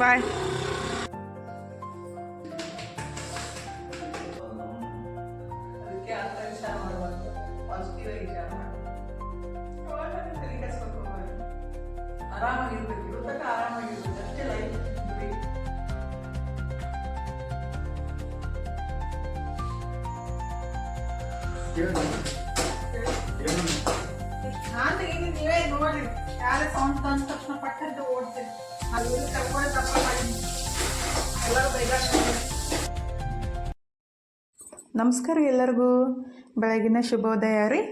ಬಾಯ್. ಆರಾಮಾಗಿರ್ಬೇಕು, ಇರೋ ಆರಾಮಾಗಿರ್ಬೇಕು ಅಷ್ಟೇ ಲೈಫ್. ನಾನು ಈಗ ನೀವೇ ನೋಡ್ರಿ, ಯಾರೇ ಸೌಂಡ್ ತಂದ ತಕ್ಷಣ ಪಟ್ಟಂತ ಓಡ್ತೀರಿ. ಅಲ್ಲಿ ಕರ್ಕೊಂಡು ತಪ್ಪ ಮಾಡಿ ಎಲ್ಲರೂ ಬೈಗಾಡ್ತಾರೆ. ನಮಸ್ಕಾರ ಎಲ್ಲರಿಗೂ, ಬೆಳಗಿನ ಶುಭೋದಯ ರೀ.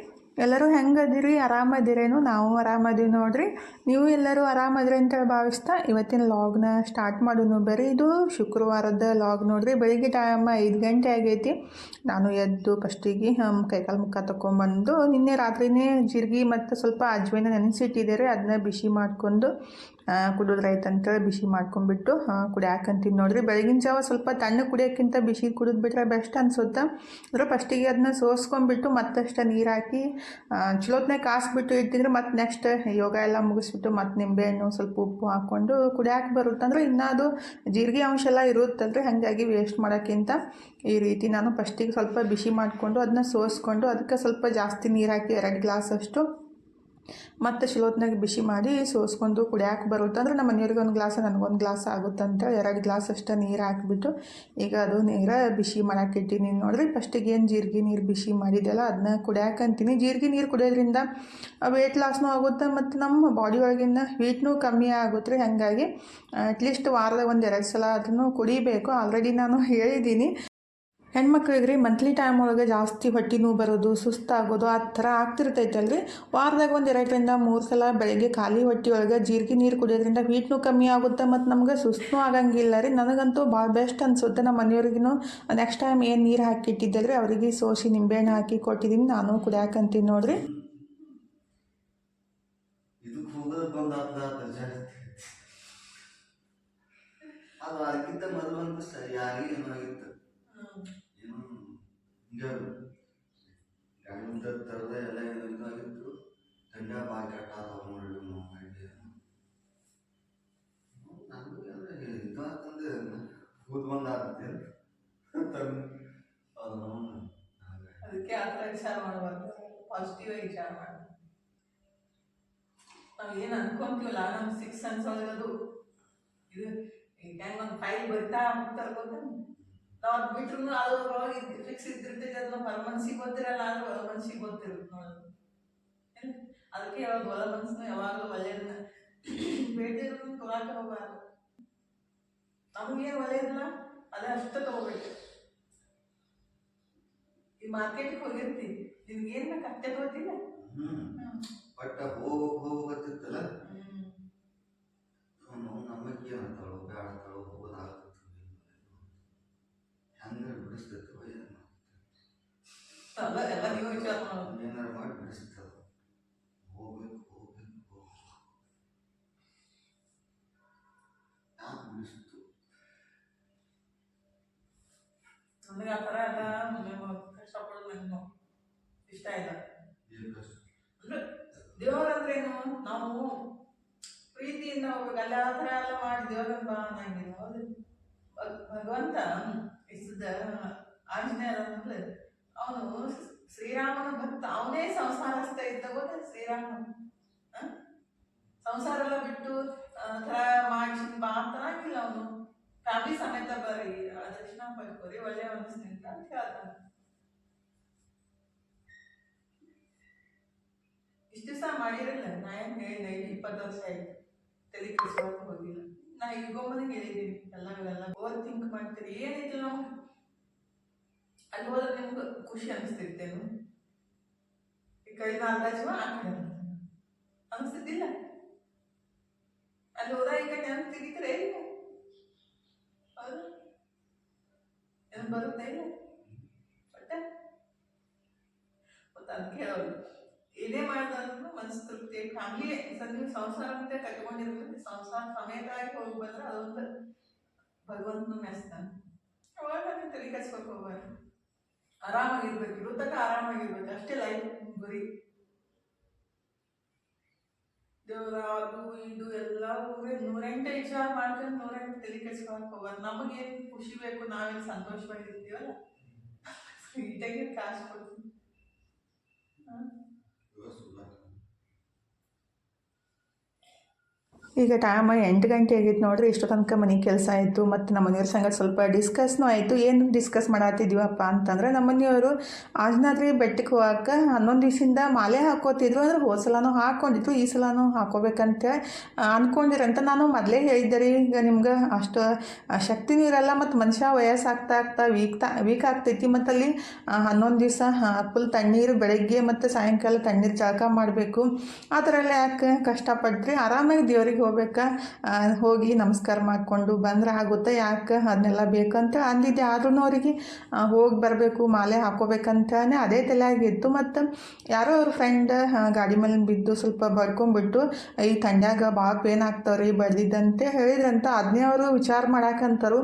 ಎಲ್ಲರೂ ಹೆಂಗದಿರಿ? ಆರಾಮದಿರೇನು? ನಾವು ಆರಾಮದೀವಿ ನೋಡ್ರಿ. ನೀವು ಎಲ್ಲರೂ ಆರಾಮದಿರಿ ಅಂತೇಳಿ ಭಾವಿಸ್ತಾ ಇವತ್ತಿನ ಲಾಗ್ನ ಸ್ಟಾರ್ಟ್ ಮಾಡೋನು. ಬರೀ ಇದು ಶುಕ್ರವಾರದ ಲಾಗ್ ನೋಡ್ರಿ. ಬೆಳಿಗ್ಗೆ ಟೈಮ್ 5 ಗಂಟೆ ಆಗೈತಿ. ನಾನು ಎದ್ದು ಫಸ್ಟಿಗೆ ಕೈಕಾಲು ಮುಖ ತಗೊಂಬಂದು ನಿನ್ನೆ ರಾತ್ರಿನೇ ಜೀರಿಗೆ ಮತ್ತು ಸ್ವಲ್ಪ ಅಜ್ವಾಯಿನ ನೆನೆಸಿಟ್ಟಿದ್ದೆ ರೀ. ಅದನ್ನ ಬಿಸಿ ಮಾಡಿಕೊಂಡು ಕುಡಿದ್ರಾಯ್ತು ಅಂತೇಳಿ ಬಿಸಿ ಮಾಡ್ಕೊಂಡ್ಬಿಟ್ಟು ಕುಡಿಯಾಕಂತೀನಿ ನೋಡ್ರಿ. ಬೆಳಗಿನ ಜಾವ ಸ್ವಲ್ಪ ತಣ್ಣಗೆ ಕುಡಿಯೋಕ್ಕಿಂತ ಬಿಸಿ ಕುಡಿದ್ಬಿಟ್ರೆ ಬೆಸ್ಟ್ ಅನ್ಸುತ್ತೆ. ಅಂದ್ರೆ ಫಸ್ಟಿಗೆ ಅದನ್ನ ಸೋಸ್ಕೊಂಡ್ಬಿಟ್ಟು ಮತ್ತಷ್ಟು ನೀರು ಹಾಕಿ ಚಲೋತ್ನಾಗ ಕಾಸ್ಬಿಟ್ಟು ಇಟ್ಟಿದ್ರೆ ಮತ್ತು ನೆಕ್ಸ್ಟ್ ಯೋಗ ಎಲ್ಲ ಮುಗಿಸ್ಬಿಟ್ಟು ಮತ್ತು ನಿಂಬೆಹಣ್ಣು ಸ್ವಲ್ಪ ಉಪ್ಪು ಹಾಕ್ಕೊಂಡು ಕುಡಿಯಾಕೆ ಬರುತ್ತಂದ್ರೆ ಇನ್ನೂ ಅದು ಜೀರಿಗೆ ಅಂಶ ಎಲ್ಲ ಇರುತ್ತಲ್ರಿ. ಹಾಗಾಗಿ ವೇಸ್ಟ್ ಮಾಡೋಕ್ಕಿಂತ ಈ ರೀತಿ ನಾನು ಫಸ್ಟಿಗೆ ಸ್ವಲ್ಪ ಬಿಸಿ ಮಾಡಿಕೊಂಡು ಅದನ್ನ ಸೋಸ್ಕೊಂಡು ಅದಕ್ಕೆ ಸ್ವಲ್ಪ ಜಾಸ್ತಿ ನೀರು ಹಾಕಿ 2 ಗ್ಲಾಸ್ ಅಷ್ಟು ಮತ್ತು ಚಲೋತ್ನಾಗ ಬಿಸಿ ಮಾಡಿ ಸೋಸ್ಕೊಂಡು ಕುಡಿಯಾಕೆ ಬರುತ್ತೆ. ಅಂದ್ರೆ ನಮ್ಮ ಮನೆಯವ್ರಿಗೆ 1 ಗ್ಲಾಸ್ ನನಗೊಂದು ಗ್ಲಾಸ್ ಆಗುತ್ತಂತ 2 ಗ್ಲಾಸ್ ಅಷ್ಟು ನೀರು ಹಾಕಿಬಿಟ್ಟು ಈಗ ಅದು ನೀರು ಬಿಸಿ ಮಾಡೋಕೆ ಇಟ್ಟಿನಿ ನೋಡ್ರಿ. ಫಸ್ಟಿಗೆ ಏನು ಜೀರಿಗೆ ನೀರು ಬಿಸಿ ಮಾಡಿದೆಲ್ಲ ಅದನ್ನ ಕುಡಿಯಾಕಂತೀನಿ. ಜೀರಿಗೆ ನೀರು ಕುಡಿಯೋದ್ರಿಂದ ವೆಯ್ಟ್ ಲಾಸ್ನೂ ಆಗುತ್ತೆ ಮತ್ತು ನಮ್ಮ ಬಾಡಿ ಒಳಗಿನ ಹೀಟ್ನೂ ಕಮ್ಮಿ ಆಗುತ್ತೆ ರೀ. ಹಾಗಾಗಿ ಅಟ್ಲೀಸ್ಟ್ ವಾರದಾಗ 1-2 ಸಲ ಅದನ್ನು ಕುಡಿಬೇಕು. ಆಲ್ರೆಡಿ ನಾನು ಹೇಳಿದ್ದೀನಿ. ಹೆಣ್ಮಕ್ಳಿಗೆ ರೀ ಮಂತ್ಲಿ ಟೈಮ್ ಒಳಗೆ ಜಾಸ್ತಿ ಹೊಟ್ಟೆ ನೋವು ಬರೋದು, ಸುಸ್ತಾಗೋದು ಆ ಥರ ಆಗ್ತಿರ್ತೈತಲ್ರಿ. ವಾರದಾಗ 1-2ರಿಂದ 3 ಸಲ ಬೆಳಗ್ಗೆ ಖಾಲಿ ಹೊಟ್ಟೆ ಒಳಗೆ ಜೀರಿಗೆ ನೀರು ಕುಡಿಯೋದ್ರಿಂದ ಹೀಟ್ನೂ ಕಮ್ಮಿ ಆಗುತ್ತೆ ಮತ್ತು ನಮ್ಗೆ ಸುಸ್ತೂ ಆಗಂಗಿಲ್ಲ ರೀ. ನನಗಂತೂ ಭಾಳ ಬೆಸ್ಟ್ ಅನಿಸುತ್ತೆ. ನಮ್ಮ ಮನೆಯವ್ರಿಗೂ ನೆಕ್ಸ್ಟ್ ಟೈಮ್ ಏನು ನೀರು ಹಾಕಿಟ್ಟಿದ್ದಲ್ರಿ ಅವರಿಗೆ ಸೋಸಿ ನಿಂಬೆಹಣ್ಣು ಹಾಕಿ ಕೊಟ್ಟಿದ್ದೀನಿ. ನಾನು ಕುಡಿಯಾಕಂತೀನಿ ನೋಡ್ರಿ. ಅದು ಅದಕ್ಕಿಂತ ಮೊದಲಂತ ಸರಿಯಾಗಿ ಏನಾಗಿತ್ತು ಏನು ಹಿಂಗ ಥರದ ಎಲ್ಲ ಏನಾಗಿತ್ತು. ಗಂಡ ಬಾಯಿ ಕಟ್ಟಾದ ನೋಡಿ ನನಗೆ ಇದಾತಂದ್ರೆ ಕೂತ್ ಬಂದಾಗುತ್ತೆ. ಅದಕ್ಕೆ ಆ ಥರ ವಿಚಾರ ಮಾಡಬಾರ್ದು, ಪಾಸಿಟಿವ್ ಆಗಿ ವಿಚಾರ ಮಾಡಿ. ನಾವು ಏನು ಅನ್ಕೊಂತೀವಲ್ಲ ನಮ್ಮ 6 ಸೆನ್ಸ್ ಒಳಗದು ಇದು ಈಗ ಹೆಂಗೆ ಒಂದು ಫೈಲ್ ಬರಿತಾ ಹೋಗ್ತಾರೆ ಗೊತ್ತ. ನಾವು ಅದು ಬಿಟ್ರು ಅದ್ರೊಳಗೆ ಫಿಕ್ಸ್ ಇದ್ದಿರ್ತೈತೆ. ಅದನ್ನ ಹೊರ ಮನ್ಸಿಗೆ ಗೊತ್ತಿರಲ್ಲ, ಆದ್ರೆ ಹೊರ ಮನ್ಸಿಗೆ ಗೊತ್ತಿರುತ್ತೆ ನೋಡೋದು. ಅದಕ್ಕೆ ಯಾವಾಗ ಹೊರ ಮನಸ್ಸನ್ನು ಯಾವಾಗಲೂ ಒಳ್ಳೆಯದನ್ನ ಬೇಡಿರೋದನ್ನ ತೊಗೊಳಕ ಹೋಗಬಾರ್ದು. ನಮಗೇನು ಒಳ್ಳೆಯದಿಲ್ಲ ಅದೇ ಅಷ್ಟೇ ತಗೋಬೇಕು. ಈ ಮಾರ್ಕೆಟ್ಗೆ ಹೋಗಿರ್ತೀವಿ, ನಿಮ್ಗೇನು ಬೇಕು ಅಷ್ಟೇ ತಗೋತಿಲ್ಲ. ಬಟ್ ಹೋಗತ್ತಿತ್ತಲ್ಲ ನಮಗೆ ಏನಂತಾಳು ಬೇಡತಾಳು ಹೋಗೋದಾಗುತ್ತೆ ಹೆಂಗಾರ ಬಿಡಿಸ್ತೈತವ ಎಲ್ಲ ನೀವು ವಿಚಾರ ಮಾಡೋದು. ಏನಾರು ಮಾಡಿ ಬಿಡಿಸ್ತದ. ಹೋಗ್ಬೇಕು ಯಾಕೆ ಬಿಡಿಸ್ತು ನನಗೆ ಆ ಥರ ಎಲ್ಲ ಕಷ್ಟಪಡೋದು ನನಗೂ ಇಷ್ಟ ಇಲ್ಲ. ಅಂದ್ರೆ ದೇವರಂದ್ರೇನು, ನಾವು ಪ್ರೀತಿಯಿಂದ ಹೋಗ್ಬೇಕು. ಅಲ್ಲಿ ಆ ಥರ ಎಲ್ಲ ಮಾಡಿ ದೇವರನ್ನ ಬಾ ಅನ್ನಂಗಿಲ್ಲ. ಹೌದು, ಭಗವಂತ ಇಷ್ಟದ ಆಂಜನೇಯ ಅಂದ್ರೆ ಅವನು ಶ್ರೀರಾಮನ ಭಕ್ತ. ಅವನೇ ಸಂಸಾರಸ್ಥ ಇದ್ದ ಗೊತ್ತ ಶ್ರೀರಾಮ. ಸಂಸಾರ ಎಲ್ಲ ಬಿಟ್ಟು ಥರ ಮಾಡಿಸಿ ಬಾ ಅಂತನಾಗಿಲ್ಲ. ಅವನು ಫ್ಯಾಮಿಲಿ ಸಮೇತ ಬರ್ರಿ ದಕ್ಷಿಣ ಪಡ್ಕೋರಿ ಒಳ್ಳೆ ಮನಸ್ಸಿನಿಂದ ಅಂತ ಹೇಳ್ತಾನೆ. ಇಷ್ಟು ದಿವಸ ಮಾಡಿರಲಿಲ್ಲ. ನಾ ಏನು ಹೇಳಿಲ್ಲ, 20 ವರ್ಷ ಆಯ್ತು ತಲೆ ಕೆಡಿಸ್ಕೊಳಕ್ಕೆ ಹೋಗಿಲ್ಲ. ನಾ ಈಗೊಮ್ಮನಿಗೆ ಹೇಳಿದ್ದೀನಿ ಎಲ್ಲವೆಲ್ಲ ಓವರ್ ಥಿಂಕ್ ಮಾಡ್ತೀರಿ. ಏನಿಲ್ಲ ನಮ್ಗೆ ಅಲ್ಲಿ ಹೋದ್ರೆ ನಿಮ್ಗೆ ಖುಷಿ ಅನಿಸ್ತಿರ್ತೇನು? ಈ ಕಡೆನ ಅಂದಾಜು ಆ ಕಡೆ ಅನಿಸ್ತಿದ್ದಿಲ್ಲ. ಅಲ್ಲಿ ಹೋದಾಗ ಈ ಕಡೆ ನೆನಪು ತೆಗಿತಾರೆ ಇಲ್ಲ, ಹೌದು ಏನು ಬರುತ್ತೆ ಇಲ್ಲ. ಬಟ್ ಅದಕ್ಕೆ ಹೇಳೋದು, ಏನೇ ಮಾಡಿದ್ರು ಮನಸ್ಸು ತೃಪ್ತಿ ಫ್ಯಾಮಿಲಿ ನೀವು ಸಂಸಾರ ಅಂತ ಕಟ್ಕೊಂಡಿರ್ಬೇಕು. ಸಂಸಾರ ಸಮೇತವಾಗಿ ಹೋಗಿ ಬಂದ್ರೆ ಅದೊಂದು ಭಗವಂತನ ಮೆಸ್ತಾನೆ. ಅವಾಗ ತಲೆ ಕೆಡಿಸ್ಕೊಕ್ ಹೋಗ್ಬಾರ್ದು. ಆರಾಮಾಗಿರ್ಬೇಕು, ಇರೋ ಆರಾಮಾಗಿರ್ಬೇಕು ಅಷ್ಟೇ ಲೈಫ್ ಗುರಿ. ದೇವ್ರ ಅದು ಇದು ಎಲ್ಲ ನೂರೆಂಟು ವಿಚಾರ ಮಾಡ್ಕೊಂಡು ನೂರೆಂಟು ತಲೆ ಕೆಡ್ಸ್ಕೊಳಕ್ ಹೋಗೋದು. ನಮಗೇನು ಖುಷಿ ಬೇಕು, ನಾವೇನು ಸಂತೋಷವಾಗಿರ್ತೀವಲ್ಲ, ಸ್ವೀಟಾಗಿ ಕಾಸು ಕೊಡ್ತೀನಿ. ಈಗ ಟೈಮ್ 8 ಗಂಟೆ ಆಗಿತ್ತು ನೋಡ್ರಿ. ಇಷ್ಟು ತನಕ ಮನೆ ಕೆಲಸ ಆಯಿತು ಮತ್ತು ನಮ್ಮ ಮನೆಯವ್ರ ಸಂಗಡ ಸ್ವಲ್ಪ ಡಿಸ್ಕಸ್ನೂ ಆಯಿತು. ಏನು ಡಿಸ್ಕಸ್ ಮಾಡತ್ತಿದ್ದೀವಪ್ಪ ಅಂತಂದ್ರೆ, ನಮ್ಮ ಮನೆಯವರು ಆಂಜನಾದ್ರಿ ಬೆಟ್ಟಕ್ಕೆ ಹೋಗಕ್ಕೆ 11 ದಿವಸದಿಂದ ಮಾಲೆ ಹಾಕೋತಿದ್ರು. ಅಂದ್ರೆ ಹೋದ ಸಲನೂ ಹಾಕ್ಕೊಂಡಿದ್ರು, ಈ ಸಲನೂ ಹಾಕೋಬೇಕಂತ ಅಂದ್ಕೊಂಡಿರಂತ ನಾನು ಮೊದಲೇ ಹೇಳಿದ್ದೆ ರೀ. ಈಗ ನಿಮ್ಗೆ ಅಷ್ಟು ಶಕ್ತಿನೂ ಇರಲ್ಲ ಮತ್ತು ಮನುಷ್ಯ ವಯಸ್ಸಾಗ್ತಾ ಆಗ್ತಾ ವೀಕ್ ಆಗ್ತೈತಿ. ಮತ್ತು ಅಲ್ಲಿ 11 ದಿವಸ ಫುಲ್ ತಣ್ಣೀರು ಬೆಳಗ್ಗೆ ಮತ್ತು ಸಾಯಂಕಾಲ ತಣ್ಣೀರು ಜಳಕ ಮಾಡಬೇಕು. ಆ ಥರ ಎಲ್ಲ ಯಾಕೆ ಕಷ್ಟಪಟ್ರಿ, ಆರಾಮಾಗಿ ದೇವ್ರಿಗೆ ಹೋಗ್ಬೇಕಾ, ಹೋಗಿ ನಮಸ್ಕಾರ ಮಾಡಿಕೊಂಡು ಬಂದ್ರೆ ಆಗುತ್ತೆ, ಯಾಕೆ ಅದನ್ನೆಲ್ಲ ಬೇಕಂತ ಅಂದಿದ್ದೆ. ಆದ್ರೂ ಅವರಿಗೆ ಹೋಗಿ ಬರಬೇಕು, ಮಾಲೆ ಹಾಕೋಬೇಕಂತಾನೆ ಅದೇ ತಲೆಯಾಗಿತ್ತು. ಮತ್ತು ಯಾರೋ ಅವ್ರ ಫ್ರೆಂಡ್ ಗಾಡಿ ಮೇಲೆ ಬಿದ್ದು ಸ್ವಲ್ಪ ಬಡ್ಕೊಂಡ್ಬಿಟ್ಟು ಈ ತಂಡ್ಯಾಗ ಭಾಳ ಪೇನ್ ಆಗ್ತಾವ್ರಿ ಬಡ್ದಿದ್ದಂತೆ ಹೇಳಿದ್ರಂತ. ಅದನ್ನೇ ಅವರು ವಿಚಾರ ಮಾಡಾಕಂತಾರು.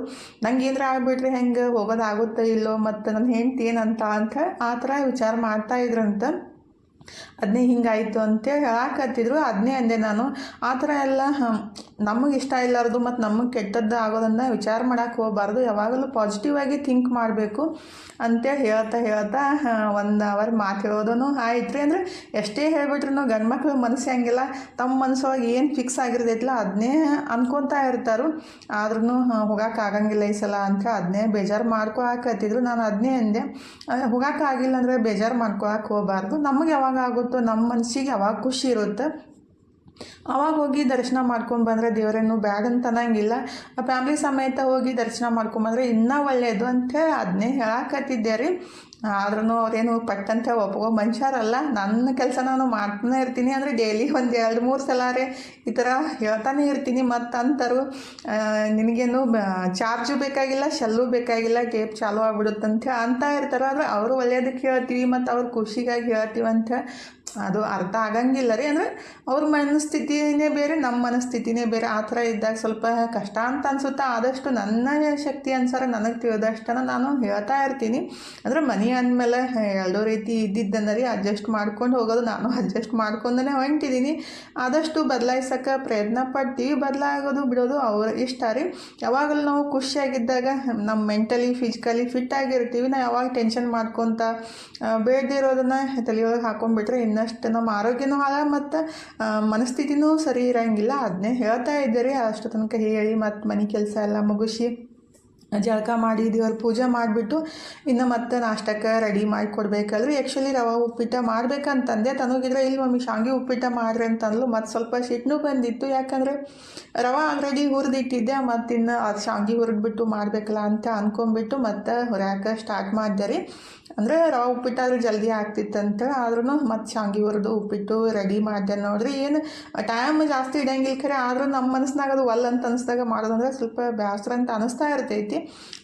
ನಂಗೆ ಏನಾರ ಆಗ್ಬಿಟ್ರೆ ಹೆಂಗೆ ಹೋಗೋದಾಗುತ್ತೆ ಇಲ್ಲೋ, ಮತ್ತು ನನ್ನ ಹೆಂಡ್ತಿ ಏನಂತ ಅಂತ ಆ ಥರ ವಿಚಾರ ಮಾಡ್ತಾ ಇದ್ರಂತ. ಅದನ್ನೇ ಹಿಂಗಾಯಿತು ಅಂತೇಳಿ ಹೇಳಾಕತ್ತಿದ್ರು. ಅದನ್ನೇ ಅಂದೆ ನಾನು, ಆ ಥರ ಎಲ್ಲ ನಮಗೆ ಇಷ್ಟ ಇಲ್ಲಾರ್ದು ಮತ್ತು ನಮಗೆ ಕೆಟ್ಟದ್ದು ಆಗೋದನ್ನು ವಿಚಾರ ಮಾಡೋಕ್ಕೆ ಹೋಗಬಾರ್ದು. ಯಾವಾಗಲೂ ಪಾಸಿಟಿವ್ ಆಗಿ ಥಿಂಕ್ ಮಾಡಬೇಕು ಅಂತೇಳಿ ಹೇಳ್ತಾ 1 ಅವರ್ ಮಾತು ಹೇಳೋದೂ ಆಯ್ತು ರೀ. ಅಂದರೆ ಎಷ್ಟೇ ಹೇಳ್ಬಿಟ್ರು ಗಂಡು ಮಕ್ಳು ಮನಸ್ಸು ಹಂಗಿಲ್ಲ, ತಮ್ಮ ಮನಸ್ಸೊಳಗೆ ಏನು ಫಿಕ್ಸ್ ಆಗಿರ್ತೈತಿಲ್ಲ ಅದನ್ನೇ ಅನ್ಕೊತಾ ಇರ್ತಾರು. ಆದ್ರೂ ಹೋಗೋಕ್ಕಾಗಂಗಿಲ್ಲ ಈ ಸಲ ಅಂತ ಅದನ್ನೇ ಬೇಜಾರು ಮಾಡ್ಕೊಳಕತ್ತಿದ್ರು. ನಾನು ಅದನ್ನೇ ಅಂದೆ, ಹೋಗೋಕ್ಕಾಗಿಲ್ಲ ಅಂದರೆ ಬೇಜಾರು ಮಾಡ್ಕೊಳಕ್ಕೆ ಹೋಗಬಾರ್ದು. ನಮಗೆ ಯಾವಾಗ ಆಗುತ್ತೋ, ನಮ್ಮ ಮನಸ್ಸಿಗೆ ಯಾವಾಗ ಖುಷಿ ಇರುತ್ತೆ ಅವಾಗ ಹೋಗಿ ದರ್ಶನ ಮಾಡ್ಕೊಂಡ್ಬಂದ್ರೆ ದೇವರೇನು ಬ್ಯಾಡ್ ಅಂತ ಅನ್ನಂಗಿಲ್ಲ. ಫ್ಯಾಮ್ಲಿ ಸಮೇತ ಹೋಗಿ ದರ್ಶನ ಮಾಡ್ಕೊಂಬಂದ್ರೆ ಇನ್ನೂ ಒಳ್ಳೆಯದು ಅಂಥೇಳಿ ಅದನ್ನೇ ಹೇಳಾಕತ್ತಿದ್ದೆ ರೀ. ಆದ್ರೂ ಅವ್ರೇನು ಪಟ್ಟಂತ ಒಪ್ಕೋ ಮನುಷ್ಯರಲ್ಲ. ನನ್ನ ಕೆಲಸ ನಾನು ಮಾಡ್ತಾನೆ ಇರ್ತೀನಿ. ಅಂದರೆ ಡೈಲಿ 1-2-3 ಸಲ ಈ ಥರ ಹೇಳ್ತಾನೆ ಇರ್ತೀನಿ. ಮತ್ತು ಅಂತಾರು ನಿನಗೇನು ಚಾರ್ಜು ಬೇಕಾಗಿಲ್ಲ, ಶೆಲ್ಲು ಬೇಕಾಗಿಲ್ಲ, ಟೇಪ್ ಚಾಲು ಆಗ್ಬಿಡುತ್ತಂತ ಅಂತ ಇರ್ತಾರೆ. ಆದರೆ ಅವರು ಒಳ್ಳೆಯದಕ್ಕೆ ಹೇಳ್ತೀವಿ ಮತ್ತು ಅವ್ರ ಖುಷಿಗಾಗಿ ಹೇಳ್ತೀವಿ ಅಂತ ಅದು ಅರ್ಥ ಆಗಂಗಿಲ್ಲ ರೀ. ಅಂದರೆ ಅವ್ರ ಮನಸ್ಥಿತಿನೇ ಬೇರೆ, ನಮ್ಮ ಮನಸ್ಥಿತಿನೇ ಬೇರೆ. ಆ ಥರ ಇದ್ದಾಗ ಸ್ವಲ್ಪ ಕಷ್ಟ ಅಂತ ಅನಿಸುತ್ತೆ. ಆದಷ್ಟು ನನ್ನ ಶಕ್ತಿ ಅನುಸಾರ ನನಗೆ ತಿಳಿದಷ್ಟನ್ನು ನಾನು ಹೇಳ್ತಾ ಇರ್ತೀನಿ. ಅಂದರೆ ಮನೆ ಅಂದಮೇಲೆ ಎರಡೋ ರೀತಿ ಇದ್ದಿದ್ದನ್ನ ರೀ ಅಡ್ಜಸ್ಟ್ ಮಾಡ್ಕೊಂಡು ಹೋಗೋದು. ನಾನು ಅಡ್ಜಸ್ಟ್ ಮಾಡ್ಕೊಂಡೇ ಹೊಂಟಿದ್ದೀನಿ. ಆದಷ್ಟು ಬದಲಾಯಿಸೋಕ್ಕೆ ಪ್ರಯತ್ನ ಪಡ್ತೀವಿ. ಬದಲಾಗೋದು ಬಿಡೋದು ಅವ್ರ ಇಷ್ಟ ರೀ. ಯಾವಾಗಲೂ ನಾವು ಖುಷಿಯಾಗಿದ್ದಾಗ ನಮ್ಮ ಮೆಂಟಲಿ ಫಿಸಿಕಲಿ ಫಿಟ್ ಆಗಿರ್ತೀವಿ. ನಾವು ಯಾವಾಗ ಟೆನ್ಷನ್ ಮಾಡ್ಕೊತ ಬೇಡದಿರೋದನ್ನು ತಲೆಯೊಳಗೆ ಹಾಕೊಂಡ್ಬಿಟ್ರೆ ಇನ್ನಷ್ಟು ನಮ್ಮ ಆರೋಗ್ಯನೂ ಹಾಳ ಮತ್ತು ಮನಸ್ಥಿತಿನೂ ಸರಿ ಇರೋಂಗಿಲ್ಲ. ಅದನ್ನೇ ಹೇಳ್ತಾ ಇದ್ದೀರಿ. ಅಷ್ಟು ತನಕ ಹೇಳಿ ಮತ್ತು ಮನೆ ಕೆಲಸ ಎಲ್ಲ ಮುಗಿಸಿ ಜಳಕ ಮಾಡಿ ದೇವ್ರ ಪೂಜೆ ಮಾಡಿಬಿಟ್ಟು ಇನ್ನು ಮತ್ತೆ ನಾಷ್ಟಕ್ಕೆ ರೆಡಿ ಮಾಡಿ ಕೊಡಬೇಕಲ್ರಿ. ಆ್ಯಕ್ಚುಲಿ ರವೆ ಉಪ್ಪಿಟ್ಟ ಮಾಡ್ಬೇಕಂತಂದೆ. ತನಗಿದ್ರೆ ಇಲ್ಲಿ ಮಮ್ಮಿ ಶಾವಿಗೆ ಉಪ್ಪಿಟ್ಟ ಮಾಡ್ರಿ ಅಂತಂದ್ಲು. ಮತ್ತು ಸ್ವಲ್ಪ ಸಿಟ್ಟನೂ ಬಂದಿತ್ತು. ಯಾಕಂದರೆ ರವೆ ಆಲ್ರೆಡಿ ಹುರಿದಿಟ್ಟಿದ್ದೆ, ಮತ್ತು ಇನ್ನು ಅದು ಶಾವಿಗೆ ಹುರಿದ್ಬಿಟ್ಟು ಮಾಡಬೇಕಲ್ಲ ಅಂತ ಅಂದ್ಕೊಂಡ್ಬಿಟ್ಟು ಮತ್ತೆ ಹುರಿಯಾಕೆ ಸ್ಟಾರ್ಟ್ ಮಾಡಿದೆ ರೀ. ಅಂದರೆ ರವೆ ಉಪ್ಪಿಟ್ಟಾದ್ರೆ ಜಲ್ದಿ ಆಗ್ತಿತ್ತಂತ. ಆದ್ರೂ ಮತ್ತು ಶಾವಿಗೆ ಹುರಿದು ಉಪ್ಪಿಟ್ಟು ರೆಡಿ ಮಾಡಿದೆ ನೋಡ್ರಿ. ಏನು ಟೈಮ್ ಜಾಸ್ತಿ ಇಡಂಗಿಲ್ಲ ಖರೆ, ಆದರೂ ನಮ್ಮ ಮನಸ್ಸಿನಾಗ ಅದು ಒಲ್ಲ ಅಂತ ಅನಿಸ್ದಾಗ ಮಾಡೋದಂದ್ರೆ ಸ್ವಲ್ಪ ಬೇಸರ ಅಂತ ಅನಿಸ್ತಾ ಇರ್ತೈತಿ.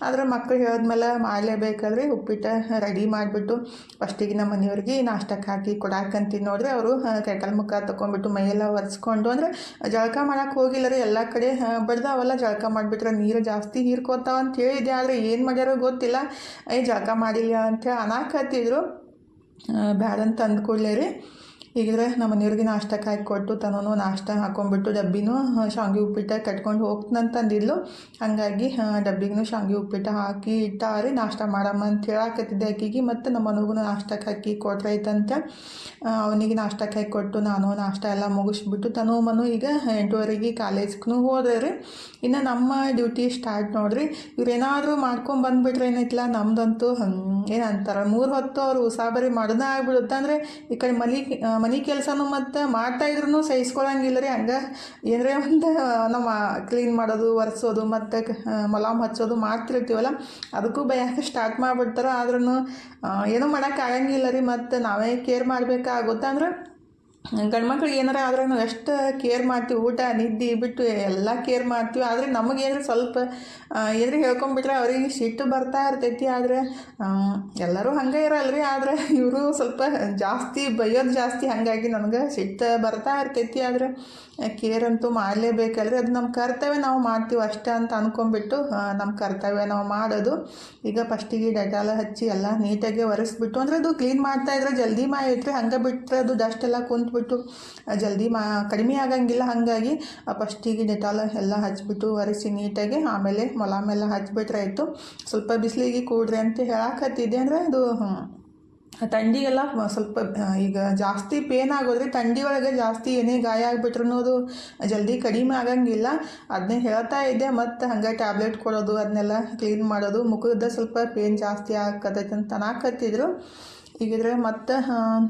ಆದರೆ ಮಕ್ಕಳು ಹೇಳಿದ್ಮೇಲೆ ಮಾಡಲೇಬೇಕಲ್ರಿ. ಉಪ್ಪಿಟ್ಟು ರೆಡಿ ಮಾಡಿಬಿಟ್ಟು ಫಸ್ಟಿಗೆ ನಮ್ಮ ಮನೆಯವ್ರಿಗೆ ನಾಷ್ಟಕ್ಕೆ ಹಾಕಿ ಕೊಡಾಕಂತೀನಿ ನೋಡ್ರಿ. ಅವರು ಕೈಕಾಲು ಮುಖ ತೊಗೊಂಡ್ಬಿಟ್ಟು ಮೈಯೆಲ್ಲ ಒರೆಸ್ಕೊಂಡು, ಅಂದರೆ ಜಳಕ ಮಾಡೋಕೆ ಹೋಗಿಲ್ಲ ರೀ. ಎಲ್ಲ ಕಡೆ ಬಡ್ದಾವೆಲ್ಲ ಜಳಕ ಮಾಡಿಬಿಟ್ರೆ ನೀರು ಜಾಸ್ತಿ ಹೀರ್ಕೋತಾವ ಅಂತ ಹೇಳಿದ್ದೆ. ಆದರೆ ಏನು ಮಾಡ್ಯಾರೋ ಗೊತ್ತಿಲ್ಲ, ಜಳಕ ಮಾಡಿಲ್ಲ ಅಂತ ಅನ್ನಕತ್ತಿದ್ರು. ಬ್ಯಾಡಂತ ಅಂದ್ಕೊಳ್ಳೇ ರೀ. ಹೀಗಿದ್ರೆ ನಮ್ಮ ಮನೆಯವ್ರಿಗೆ ನಾಷ್ಟಕ್ಕೆ ಹಾಕಿ ಕೊಟ್ಟು ತನೂ ನಾಷ್ಟ ಹಾಕೊಂಡ್ಬಿಟ್ಟು ಡಬ್ಬಿನೂ ಶಾವಿಗೆ ಉಪ್ಪಿಟ್ಟು ಕಟ್ಕೊಂಡು ಹೋಗ್ತಂತಂದಿದ್ಲು. ಹಾಗಾಗಿ ಡಬ್ಬಿಗೂ ಶಾವಿಗೆ ಉಪ್ಪಿಟ್ಟು ಹಾಕಿ ಇಟ್ಟಾರಿ ನಾಷ್ಟ ಮಾಡಮ್ಮ ಅಂತ ಹೇಳಾಕತ್ತಿದ್ದೆ ಆಕಿಗೆ. ಮತ್ತು ನಮ್ಮ ಮನೆಗೂ ನಾಷ್ಟಕ್ಕೆ ಹಾಕಿ ಕೊಟ್ರೈತಂತ ಅವನಿಗೆ ನಾಷ್ಟಕ್ಕೆ ಹಾಕಿ ಕೊಟ್ಟು ನಾನು ನಾಷ್ಟ ಎಲ್ಲ ಮುಗಿಸ್ಬಿಟ್ಟು ತನೂ ಮನು ಈಗ 8:30 ಕಾಲೇಜ್ಗೂ ಹೋದ್ರೆ ರೀ. ಇನ್ನು ನಮ್ಮ ಡ್ಯೂಟಿ ಸ್ಟಾರ್ಟ್ ನೋಡ್ರಿ. ಇವ್ರೇನಾದರೂ ಮಾಡ್ಕೊಂಡು ಬಂದುಬಿಟ್ರೆ ಏನೈತಿಲ್ಲ, ನಮ್ದಂತೂ ಏನಂತಾರೆ 3 ಹೊತ್ತು ಅವರು ಉಸಾಬರಿ ಮಾಡೋದೇ ಆಗ್ಬಿಡುತ್ತೆ. ಅಂದರೆ ಈ ಕಡೆ ಮನೆ ಕೆಲಸನೂ ಮತ್ತು ಮಾಡ್ತಾಯಿದ್ರು ಸಹಿಸ್ಕೊಳಂಗಿಲ್ಲ ರೀ. ಹಂಗೆ ಏನರೇ ಒಂದು ನಮ್ಮ ಕ್ಲೀನ್ ಮಾಡೋದು, ಒರೆಸೋದು ಮತ್ತು ಮೊಲಾಮ್ ಹಚ್ಚೋದು ಮಾಡ್ತಿರ್ತೀವಲ್ಲ, ಅದಕ್ಕೂ ಬಯಕ್ಕೆ ಸ್ಟಾರ್ಟ್ ಮಾಡಿಬಿಡ್ತಾರೆ. ಆದ್ರೂ ಏನೂ ಮಾಡೋಕ್ಕಾಗಂಗಿಲ್ಲ ರೀ. ಮತ್ತು ನಾವೇ ಕೇರ್ ಮಾಡಬೇಕಾಗುತ್ತೆ. ಅಂದ್ರೆ ಗಂಡು ಮಕ್ಳಿಗೆ ಏನಾರ ಆದ್ರೆ ನಾವು ಎಷ್ಟು ಕೇರ್ ಮಾಡ್ತೀವಿ, ಊಟ ನಿದ್ದೆ ಬಿಟ್ಟು ಎಲ್ಲ ಕೇರ್ ಮಾಡ್ತೀವಿ. ಆದರೆ ನಮಗೇನಾದ್ರು ಸ್ವಲ್ಪ ಏನಾರು ಹೇಳ್ಕೊಂಬಿಟ್ರೆ ಅವ್ರಿಗೆ ಸಿಟ್ಟು ಬರ್ತಾ ಇರ್ತೈತಿ. ಆದರೆ ಎಲ್ಲರೂ ಹಂಗೆ ಇರಲ್ರಿ. ಆದರೆ ಇವರು ಸ್ವಲ್ಪ ಜಾಸ್ತಿ ಬೈಯೋದು ಜಾಸ್ತಿ, ಹಾಗಾಗಿ ನನಗೆ ಸಿಟ್ಟು ಬರ್ತಾ ಇರ್ತೈತಿ. ಆದರೆ ಕೇರ್ ಅಂತೂ ಮಾಡಲೇಬೇಕಲ್ರಿ. ಅದು ನಮ್ಮ ಕರ್ತವ್ಯ, ನಾವು ಮಾಡ್ತೀವಿ ಅಷ್ಟೇ ಅಂತ ಅಂದ್ಕೊಂಡ್ಬಿಟ್ಟು ನಮ್ಮ ಕರ್ತವ್ಯ ನಾವು ಮಾಡೋದು. ಈಗ ಫಸ್ಟಿಗೆ ಡೆಟಾಲ್ ಹಚ್ಚಿ ಎಲ್ಲ ನೀಟಾಗಿ ಒರೆಸ್ಬಿಟ್ಟು, ಅಂದರೆ ಅದು ಕ್ಲೀನ್ ಮಾಡ್ತಾಯಿದ್ರೆ ಜಲ್ದಿ ಮಾಯೈತ್ರಿ. ಹಂಗೆ ಬಿಟ್ಟರೆ ಅದು ಡಸ್ಟ್ ಎಲ್ಲ ಕುಂತು ಹಾಕಿಬಿಟ್ಟು ಜಲ್ದಿ ಕಡಿಮೆ ಆಗಂಗಿಲ್ಲ. ಹಾಗಾಗಿ ಫಸ್ಟಿಗೆ ಡೆಟಾಲ್ ಎಲ್ಲ ಹಚ್ಬಿಟ್ಟು ಒರೆಸಿ ನೀಟಾಗಿ ಆಮೇಲೆ ಮೊಲಾಮೆಲ್ಲ ಹಚ್ಬಿಟ್ರೆ ಆಯಿತು. ಸ್ವಲ್ಪ ಬಿಸಿಲಿಗೆ ಕೂಡ್ರಿ ಅಂತ ಹೇಳಾಕತ್ತಿದ್ದೆ. ಅಂದರೆ ಅದು ಥಂಡಿಗೆಲ್ಲ ಸ್ವಲ್ಪ ಈಗ ಜಾಸ್ತಿ ಪೇನ್ ಆಗೋದ್ರಿ. ಥಂಡಿ ಒಳಗೆ ಜಾಸ್ತಿ ಏನೇ ಗಾಯ ಆಗಿಬಿಟ್ರು ಅದು ಜಲ್ದಿ ಕಡಿಮೆ ಆಗಂಗಿಲ್ಲ. ಅದನ್ನೇ ಹೇಳ್ತಾ ಇದ್ದೆ. ಮತ್ತು ಹಂಗೆ ಟ್ಯಾಬ್ಲೆಟ್ ಕೊಡೋದು ಅದನ್ನೆಲ್ಲ ಕ್ಲೀನ್ ಮಾಡೋದು, ಮುಖದ ಸ್ವಲ್ಪ ಪೇನ್ ಜಾಸ್ತಿ ಆಗತ್ತೈತೆ ಅಂತ ಅನ್ನಕತ್ತಿದ್ರು. ಈಗಿದ್ರೆ ಮತ್ತು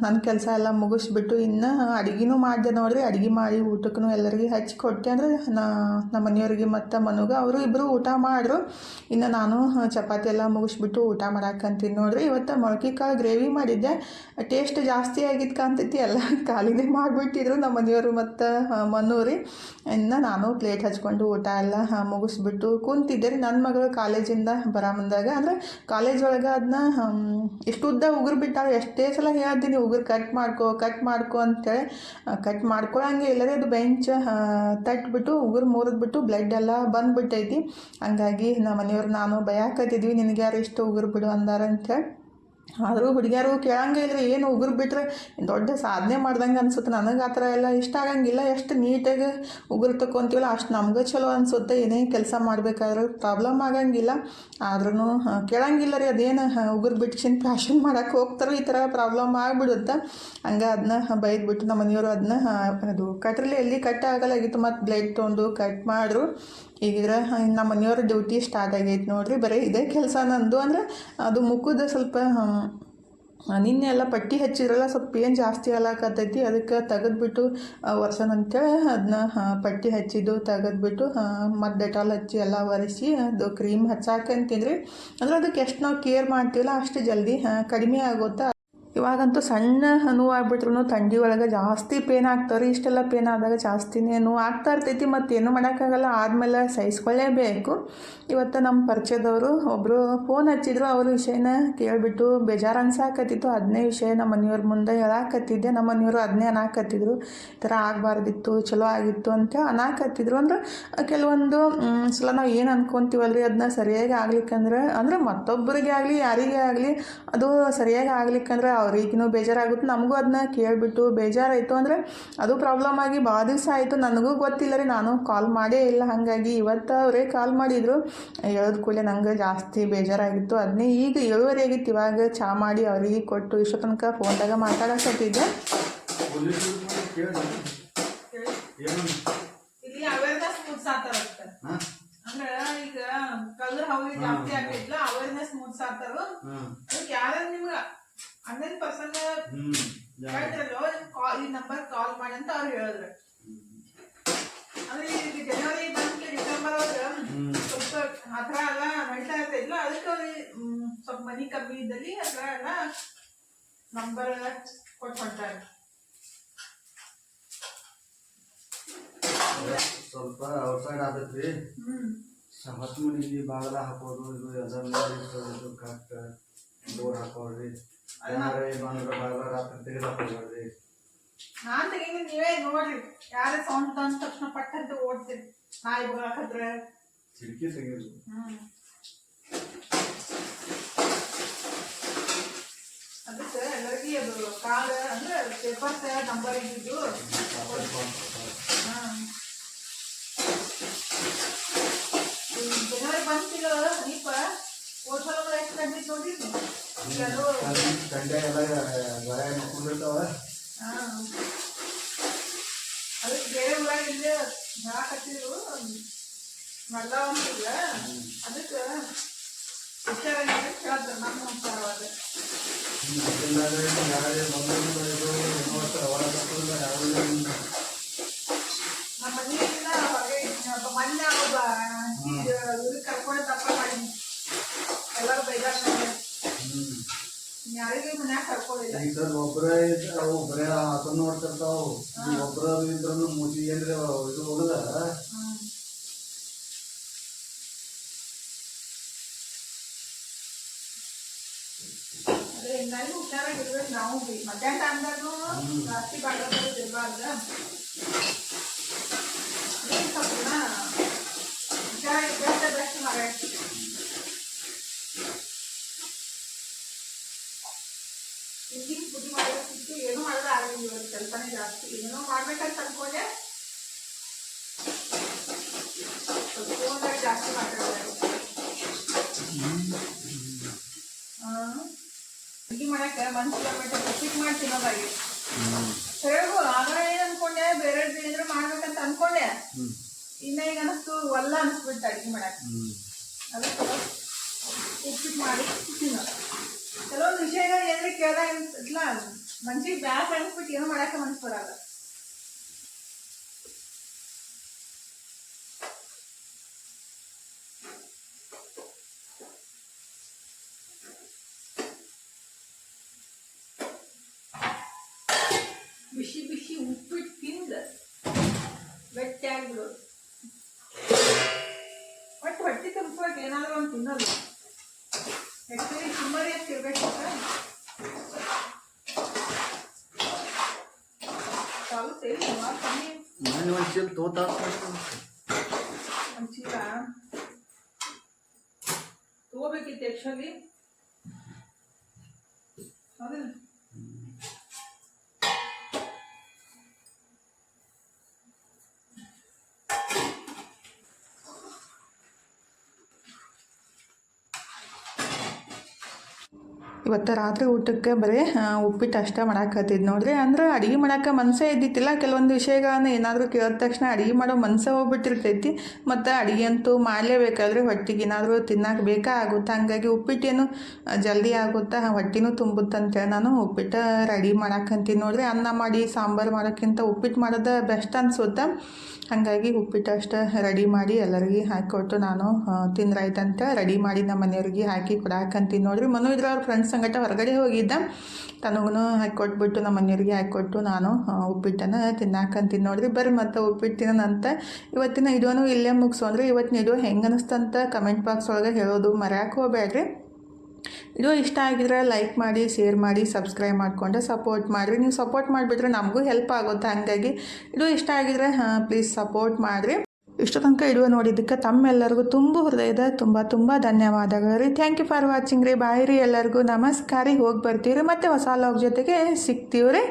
ನನ್ನ ಕೆಲಸ ಎಲ್ಲ ಮುಗಿಸ್ಬಿಟ್ಟು ಇನ್ನು ಅಡುಗೆನೂ ಮಾಡಿದೆ ನೋಡ್ರಿ. ಅಡುಗೆ ಮಾಡಿ ಊಟಕ್ಕೂ ಎಲ್ಲರಿಗೆ ಹಚ್ಚಿ ಕೊಟ್ಟೆ. ಅಂದರೆ ನಮ್ಮ ಮನೆಯವ್ರಿಗೆ ಮತ್ತು ಮನುಗೆ ಅವರು ಇಬ್ಬರು ಊಟ ಮಾಡಿದ್ರು. ಇನ್ನು ನಾನು ಚಪಾತಿ ಎಲ್ಲ ಮುಗಿಸ್ಬಿಟ್ಟು ಊಟ ಮಾಡಾಕಂತೀನಿ ನೋಡ್ರಿ. ಇವತ್ತು ಮೊಳಕೆ ಕಾಳು ಗ್ರೇವಿ ಮಾಡಿದ್ದೆ. ಟೇಸ್ಟ್ ಜಾಸ್ತಿ ಆಗಿದ್ದು ಕಾಣ್ತೈತಿ. ಎಲ್ಲ ಖಾಲಿನೇ ಮಾಡಿಬಿಟ್ಟಿದ್ರು ನಮ್ಮ ಮನೆಯವರು ಮತ್ತು ಮನೂರಿ. ಇನ್ನು ನಾನು ಪ್ಲೇಟ್ ಹಚ್ಕೊಂಡು ಊಟ ಎಲ್ಲ ಮುಗಿಸ್ಬಿಟ್ಟು ಕುಂತಿದ್ದೆ ರೀ. ನನ್ನ ಮಗಳು ಕಾಲೇಜಿಂದ ಬರೋಮಂದಾಗ ಅಂದರೆ ಕಾಲೇಜ್ ಒಳಗೆ ಅದನ್ನ ಎಷ್ಟು ಉದ್ದ ಉಗುರು ಬಿಟ್ಟಾಗ ಎಷ್ಟೇ ಸಲ ಹೇಳ್ತೀನಿ ಉಗುರು ಕಟ್ ಮಾಡ್ಕೊ ಅಂತೇಳಿ. ಕಟ್ ಮಾಡ್ಕೊಳಂಗೆ ಇಲ್ಲ ರೀ. ಅದು ಬೆಂಚ್ ತಟ್ಬಿಟ್ಟು ಉಗುರು ಮುರಿದ್ಬಿಟ್ಟು ಬ್ಲಡ್ ಎಲ್ಲ ಬಂದುಬಿಟ್ಟೈತಿ. ಹಂಗಾಗಿ ನಮ್ಮ ಮನೆಯವ್ರು ನಾನು ಭಯಾಕತ್ತಿದ್ವಿ, ನಿನಗೆ ಯಾರು ಇಷ್ಟು ಉಗುರು ಬಿಡು ಅಂದಾರ ಅಂತೇಳಿ. ಆದರೂ ಹುಡುಗಿಯರು ಕೇಳಂಗೆ ಇಲ್ಲರಿ. ಏನು ಉಗುರು ಬಿಟ್ಟರೆ ದೊಡ್ಡ ಸಾಧನೆ ಮಾಡ್ದಂಗೆ ಅನ್ಸುತ್ತೆ. ನನಗೆ ಆ ಥರ ಎಲ್ಲ ಇಷ್ಟ ಆಗಂಗಿಲ್ಲ. ಎಷ್ಟು ನೀಟಾಗಿ ಉಗುರು ತಗೊತೀವಲ್ಲ ಅಷ್ಟು ನಮ್ಗೆ ಚಲೋ ಅನಿಸುತ್ತೆ. ಏನೇ ಕೆಲಸ ಮಾಡಬೇಕಾದ್ರೂ ಪ್ರಾಬ್ಲಮ್ ಆಗಂಗಿಲ್ಲ. ಆದ್ರೂ ಕೇಳಂಗಿಲ್ಲ ರೀ. ಅದೇನು ಉಗುರು ಬಿಟ್ಸಿನ ಫ್ಯಾಷನ್ ಮಾಡೋಕ್ಕೆ ಹೋಗ್ತಾರೆ, ಈ ಥರ ಪ್ರಾಬ್ಲಮ್ ಆಗಿಬಿಡುತ್ತೆ. ಹಂಗೆ ಅದನ್ನ ಬೈದ್ಬಿಟ್ಟು ನಮ್ಮ ಮನೆಯವರು ಅದನ್ನ ಅದು ಕಟ್ರಲ್ಲಿ ಎಲ್ಲಿ ಕಟ್ ಆಗಲಾಗಿತ್ತು. ಮತ್ತು ಬ್ಲೇಡ್ ತೊಗೊಂಡು ಕಟ್ ಮಾಡಿದ್ರು. ಈಗಿದ್ರೆ ನಮ್ಮ ಮನೆಯವ್ರ ಡ್ಯೂಟಿ ಸ್ಟಾರ್ಟ್ ಆಗೈತೆ ನೋಡ್ರಿ. ಬರೀ ಇದೇ ಕೆಲಸ ನಂದು. ಅಂದರೆ ಅದು ಮುಖದ ಸ್ವಲ್ಪ ನಿನ್ನೆ ಎಲ್ಲ ಪಟ್ಟಿ ಹಚ್ಚಿದ್ರಲ್ಲ, ಸ್ವಲ್ಪ ಏನು ಜಾಸ್ತಿ ಆಗಲಾಕತ್ತೈತಿ. ಅದಕ್ಕೆ ತೆಗೆದ್ಬಿಟ್ಟು ಒರ್ಸೋಣ ಅಂತೇಳಿ ಅದನ್ನ ಪಟ್ಟಿ ಹಚ್ಚಿದ್ದು ತೆಗೆದ್ಬಿಟ್ಟು ಮತ್ತು ಡೆಟಾಲ್ ಹಚ್ಚಿ ಎಲ್ಲ ಒರೆಸಿ ಅದು ಕ್ರೀಮ್ ಹಚ್ಚಾಕಂತೀನಿ ರೀ. ಅಂದರೆ ಅದಕ್ಕೆ ಎಷ್ಟು ನಾವು ಕೇರ್ ಮಾಡ್ತೀವಲ್ಲ ಅಷ್ಟು ಜಲ್ದಿ ಕಡಿಮೆ ಆಗುತ್ತೆ. ಇವಾಗಂತೂ ಸಣ್ಣ ನೋವು ಆಗ್ಬಿಟ್ರು ಥಂಡಿ ಒಳಗೆ ಜಾಸ್ತಿ ಪೇನ್ ಆಗ್ತಾವ್ರಿ. ಇಷ್ಟೆಲ್ಲ ಪೇನ್ ಆದಾಗ ಜಾಸ್ತಿನೇ ನೋವು ಆಗ್ತಾ ಇರ್ತೈತಿ. ಮತ್ತು ಏನು ಮಾಡೋಕ್ಕಾಗಲ್ಲ, ಆದಮೇಲೆ ಸಹಿಸ್ಕೊಳ್ಳೇಬೇಕು. ಇವತ್ತು ನಮ್ಮ ಪರಿಚಯದವರು ಒಬ್ಬರು ಫೋನ್ ಹಚ್ಚಿದ್ರು. ಅವ್ರ ವಿಷಯನ ಕೇಳಿಬಿಟ್ಟು ಬೇಜಾರು ಅನ್ಸಾಕತ್ತಿತ್ತು. ಅದನ್ನೇ ವಿಷಯ ನಮ್ಮ ಮನೆಯವ್ರ ಮುಂದೆ ಹೇಳಾಕತ್ತಿದ್ದೆ. ನಮ್ಮ ಮನೆಯವರು ಅದನ್ನೇ ಅನ್ನಾಕತ್ತಿದ್ರು, ಈ ಥರ ಆಗಬಾರ್ದಿತ್ತು, ಚಲೋ ಆಗಿತ್ತು ಅಂತ ಅನ್ನಾಕತ್ತಿದ್ರು. ಅಂದ್ರೆ ಕೆಲವೊಂದು ಸಲ ನಾವು ಏನು ಅನ್ಕೊತೀವಲ್ರಿ ಅದನ್ನ ಸರಿಯಾಗಿ ಆಗ್ಲಿಕ್ಕಂದ್ರೆ, ಅಂದರೆ ಮತ್ತೊಬ್ಬರಿಗೆ ಆಗಲಿ ಯಾರಿಗೇ ಆಗಲಿ ಅದು ಸರಿಯಾಗಿ ಆಗ್ಲಿಕ್ಕಂದ್ರೆ ಅವ್ರಿಗೂ ಬೇಜಾರಾಗುತ್ತೆ, ನಮಗೂ ಅದನ್ನ ಕೇಳಿಬಿಟ್ಟು ಬೇಜಾರಾಯಿತು. ಅಂದರೆ ಅದು ಪ್ರಾಬ್ಲಮ್ ಆಗಿ ಭಾಳ ದಿವಸ ಆಯಿತು. ನನಗೂ ಗೊತ್ತಿಲ್ಲ ರೀ, ನಾನು ಕಾಲ್ ಮಾಡೇ ಇಲ್ಲ. ಹಾಗಾಗಿ ಇವತ್ತು ಅವರೇ ಕಾಲ್ ಮಾಡಿದರು. ಹೇಳೋದು ಕೂಡಲೇ ನಂಗೆ ಜಾಸ್ತಿ ಬೇಜಾರಾಗಿತ್ತು. ಅದನ್ನೇ ಈಗ 7:30 ಆಗಿತ್ತು. ಇವಾಗ ಚಹಾ ಮಾಡಿ ಅವರಿಗೆ ಕೊಟ್ಟು ಇಷ್ಟೋ ತನಕ ಫೋನ್ದಾಗ ಮಾತಾಡಕತ್ತಿದ್ದೆ. ಇಲ್ಲಿ ಅವೇರ್ನೆಸ್ ಮೂಡ್ಸಾತಾರ. ಅಂದ್ರೆ ಈಗ ಕಲ್ಲು ಹೌದು ಜಾಸ್ತಿ ಆಗೈತ್ಲ, ಅವೇರ್ನೆಸ್ ಮೂಡ್ಸಾತಾರ. ಅದಕ್ಕೆ ಯಾರ ನಿಮ್ಗೆ 100% ಹೇಳ್ತಿರಲ್ಲ ಈ ನಂಬರ್ ಕಾಲ್ ಮಾಡಿ ಅಂತ ಅವ್ರು ಹೇಳಿದ್ರು. ಅಂದ್ರೆ ಈಗ ಜನವರಿ ಬಂದು ಡಿಸೆಂಬರ್ ಒಳಗೆ ಸ್ವಲ್ಪ ಆ ಥರ ಎಲ್ಲ ನಡೀತಾ ಇರ್ತಾಯಿದ್ಲ. ಅದಕ್ಕೆ ಅವ್ರಿಗೆ ಸ್ವಲ್ಪ ಮನಿ ಕಮ್ಮಿ ಇದ್ದಲ್ಲಿ ಆ ಥರ ಎಲ್ಲ ನಂಬರ್ ಎಲ್ಲ ಕೊಟ್ಟು ಹೊಂಟಾರೆ. ಸ್ವಲ್ಪ ಔಟ್ಸೈಡ್ ಆಗತ್ರಿ. ಹೊತ್ತು ಮನಿಗೆ ಬಾಗಲ ಹಾಕೋದು, ಇದು ಎಲ್ಲ ಕರೆಕ್ಟ್ ಡೋರ್ ಹಾಕೋರಿ. ಬಂದ್ರೆ ಬಾಗಲ ರಾತ್ರಿ ತೆಗೆದಾಕೋರಿ. ನಾನ್ ತೆಗೀನಿ, ನೀವೇ ನೋಡ್ರಿ. ಯಾರೇ ಸೌಂಡ್ ತಂದ ತಕ್ಷಣ ಪಟ್ಟಂತ ಓಡ್ತೀರಿ. ನಾಯಿ ಬಗಾಕತ್ರ ಕಿಟಕಿ ತೆಗೀರಿ. ಅದಕ್ಕೆ ಎಲ್ಲರಿಗೂ ಅದು ಕಾರ್ಡ್ ಅಂದ್ರೆ ಪೇಪರ್ಸ್ ನಂಬರ್ ಇದ್ದಿದ್ದು ಜನವರಿ ಬಂತಿಲ್ಲ ಸಮೀಪ ಓದ್ಸಲ ಎಷ್ಟು ಗಂಟೆ ನೋಡಿದ್ವಿ. ಸಂಡೆ ಎಲ್ಲ ಗಾಯ ಮಾಡ್ಕೊಂಡಿರ್ತಾವ. ಅದಕ್ಕೆ ಬೇರೆ ಊರಾಗ ಇಲ್ಲೇ ಹಾಕತ್ತಿದ್ರು ಮಾಡ್ದಾವ ಅಂತಿಲ್ಲ. ಅದಕ್ಕೆ ಹುಷಾರಾಗಿ ಕೇಳ್ತಾರೆ ನಮ್ಮ ಹುಷಾರವಾಗ. ನಮ್ಮ ಮನೆಯಿಂದ ಹೊರಗೆ ಮೊನ್ನೆ ಊರಿಗೆ ಕರ್ಕೊಂಡು ತಪ್ಪ ಮಾಡೀನಿ. ಎಲ್ಲರೂ ಬೇಜಾರು ಯಾರಿಗೂ ಮನ್ಯಾಗ ಕರ್ಕೊಂಡಿಲ್ಲ. ಈಗ ಒಬ್ಬರೇ ಒಬ್ಬರೇ ಹಾಕೊಂಡು ನೋಡ್ತಿರ್ತಾವ. ಒಬ್ಬರ ಇದ್ರೂ ಮುಗಿ ಏನ್ರಿ ಇದು ಹುಡುಗ ಅದೇ ಹಿಂಗಾಗಿ ಹುಷಾರಾಗಿರ್ಬೇಕು. ನಾವು ಮಧ್ಯಾಹ್ನ ಟೈಮ್ದಾಗೂ ಜಾಸ್ತಿ ಬಾಳೋದು ಇರಬಾರ್ದು. ಸ್ವಲ್ಪ ಹುಷಾರಾಗಿರ್ಬೇಕು. ಬೆಸ್ಟ್ ಮಾಡಿ ಹಿಂದಿನ ಪುಡಿ ಮಾಡೋದಕ್ಕಿತ್ತು, ಏನು ಮಾಡೋದು ಆಗಲಿಲ್ಲ. ಇವತ್ತು ಸ್ವಲ್ಪನೇ ಜಾಸ್ತಿ ಏನೋ ಮಾಡ್ಬೇಕಂತ ಅನ್ಕೊಂಡೆ, ಫೋನಲ್ಲಿ ಜಾಸ್ತಿ ಮಾತಾಡೋದು. ಅಡುಗೆ ಮಾಡಕ್ಕೆ ಮನ್ಸಿಲ್ಲ ಬಿಟ್ಟು ಪಿಕ್ ಮಾಡಿ ತಿನ್ನೋದಾಗಿ ಹೇಳ್ಬೋ. ಆಗ ಏನು ಅನ್ಕೊಂಡೆ, ಬೇರೆ ಏನಾದ್ರು ಮಾಡ್ಬೇಕಂತ ಅನ್ಕೊಂಡೆ, ಇನ್ನ ಈಗ ಅನಿಸ್ತು ಒಲ್ಲ ಅನಿಸ್ಬಿಟ್ಟು ಅಡುಗೆ ಮಾಡಕ್ಕೆ. ಅದಕ್ಕೆ ಉಪ್ಪಿಟ್ಟು ಮಾಡಿ ತಿನ್ನೋದು. ಕೆಲವೊಂದು ವಿಷಯಗಳು ಏನ್ರಿ ಕೇಳ್ದಾಗ ಇಲ್ಲ ಮನ್ಸಿಗೆ ಬ್ಯಾಸ್ ಅನ್ಸ್ಬಿಟ್ಟು ಏನೋ ಮಾಡಕ್ಕೆ ಮನ್ಸು ಬರಲ್ಲ. ಬಿಸಿ ಬಿಸಿ ಉಪ್ಪಿಟ್ಟು ತಿಂದು ಗಟ್ಟಿ ಆಗ್ಬಿಡೋದು. ಒಟ್ಟು ಹೊಟ್ಟೆ ತುಂಬಿಸುವಾಗ ಏನಾದರೂ ಒಂದು ತಿನ್ನೋದು. ಆ್ಯಕ್ಚುಲಿ ಸುಮಾರು ಎಷ್ಟು ಇರಬೇಕು ಚಾಲು ಸೇರಿ ಕಮ್ಮಿ ಒಂದು ಚೀಲ ತೋತಾ ಒಂದು ಚೀಲ ತಗೋಬೇಕಿತ್ತು ಆ್ಯಕ್ಚುಲಿ. ಹೌದಿಲ್ಲ? ಇವತ್ತು ರಾತ್ರಿ ಊಟಕ್ಕೆ ಬರೀ ಉಪ್ಪಿಟ್ಟು ಅಷ್ಟೇ ಮಾಡಾಕತ್ತಿದ್ದು ನೋಡ್ರಿ. ಅಂದ್ರೆ ಅಡುಗೆ ಮಾಡೋಕೆ ಮನಸ್ಸೇ ಇದ್ದಿತ್ತಿಲ್ಲ. ಕೆಲವೊಂದು ವಿಷಯಗಳನ್ನ ಏನಾದರೂ ಕೇಳಿದ ತಕ್ಷಣ ಅಡುಗೆ ಮಾಡೋ ಮನಸ್ಸೇ ಹೋಗ್ಬಿಟ್ಟಿರ್ತೈತಿ. ಮತ್ತು ಅಡುಗೆ ಅಂತೂ ಮಾಡಲೇಬೇಕಾದ್ರೆ ಹೊಟ್ಟೆಗೆ ಏನಾದರೂ ತಿನ್ನಕ್ಕೆ ಬೇಕಾ ಆಗುತ್ತೆ. ಹಾಗಾಗಿ ಉಪ್ಪಿಟ್ಟೇನು ಜಲ್ದಿ ಆಗುತ್ತಾ, ಹೊಟ್ಟೆನೂ ತುಂಬುತ್ತಂತೇಳಿ ನಾನು ಉಪ್ಪಿಟ್ಟು ರೆಡಿ ಮಾಡಾಕಂತೀನಿ ನೋಡ್ರಿ. ಅನ್ನ ಮಾಡಿ ಸಾಂಬಾರು ಮಾಡೋಕ್ಕಿಂತ ಉಪ್ಪಿಟ್ಟು ಮಾಡೋದು ಬೆಸ್ಟ್ ಅನ್ಸುತ್ತೆ. ಹಾಗಾಗಿ ಉಪ್ಪಿಟ್ಟು ಅಷ್ಟು ರೆಡಿ ಮಾಡಿ ಎಲ್ಲರಿಗೆ ಹಾಕಿಕೊಟ್ಟು ನಾನು ತಿಂದ್ರಾಯ್ತಂತ ರೆಡಿ ಮಾಡಿ ನಮ್ಮ ಮನೆಯವ್ರಿಗೆ ಹಾಕಿ ಕೊಡಾಕಂತೀನಿ ನೋಡ್ರಿ. ಮನು ಇದ್ರೆ ಅವ್ರ ಫ್ರೆಂಡ್ಸ್ ಸಂಗಟ ಹೊರಗಡೆ ಹೋಗಿದ್ದ, ತನಗೂ ಹಾಕಿಕೊಟ್ಬಿಟ್ಟು ನಮ್ಮ ಮನೆಯವ್ರಿಗೆ ಹಾಕಿಕೊಟ್ಟು ನಾನು ಉಪ್ಪಿಟ್ಟನ್ನು ತಿನ್ನಾಕಂತೀನಿ ನೋಡ್ರಿ. ಬರ್ರಿ ಮತ್ತು ಉಪ್ಪಿಟ್ಟು ತಿನ್ನೋಣಂತ. ಇವತ್ತಿನ ವಿಡಿಯೋನು ಇಲ್ಲೇ ಮುಗಿಸೋಣ್ರಿ. ಇವತ್ತಿನ ವಿಡಿಯೋ ಹೆಂಗೆ ಅನಿಸ್ತಂತ ಕಮೆಂಟ್ ಬಾಕ್ಸ್ ಒಳಗೆ ಹೇಳೋದು ಮರೆಯೋಕೆ ಹೋಗ್ಬೇಡ್ರಿ. ವಿಡಿಯೋ ಇಷ್ಟ ಆಗಿದ್ರೆ ಲೈಕ್ ಮಾಡಿ, ಶೇರ್ ಮಾಡಿ, ಸಬ್ಸ್ಕ್ರೈಬ್ ಮಾಡಿಕೊಂಡು ಸಪೋರ್ಟ್ ಮಾಡಿರಿ. ನೀವು ಸಪೋರ್ಟ್ ಮಾಡಿಬಿಟ್ರೆ ನಮಗೂ ಹೆಲ್ಪ್ ಆಗುತ್ತೆ. ಹಾಗಾಗಿ ವಿಡಿಯೋ ಇಷ್ಟ ಆಗಿದ್ರೆ ಪ್ಲೀಸ್ ಸಪೋರ್ಟ್ ಮಾಡಿರಿ. ಇಷ್ಟು ತನಕ ವಿಡಿಯೋ ನೋಡಿದ್ದಕ್ಕೆ ತಮ್ಮೆಲ್ಲರಿಗೂ ಹೃದಯದ ತುಂಬ ಧನ್ಯವಾದಗಳು ರೀ. ಥ್ಯಾಂಕ್ ಯು ಫಾರ್ ವಾಚಿಂಗ್ ರೀ. ಬಾಯ್ ರೀ ಎಲ್ಲರಿಗೂ. ನಮಸ್ಕಾರ. ಹೋಗಿ ಬರ್ತೀವಿ ರೀ. ಮತ್ತು ಹೊಸ ಲಾಗ್ ಜೊತೆಗೆ ಸಿಗ್ತೀವಿ ರೀ.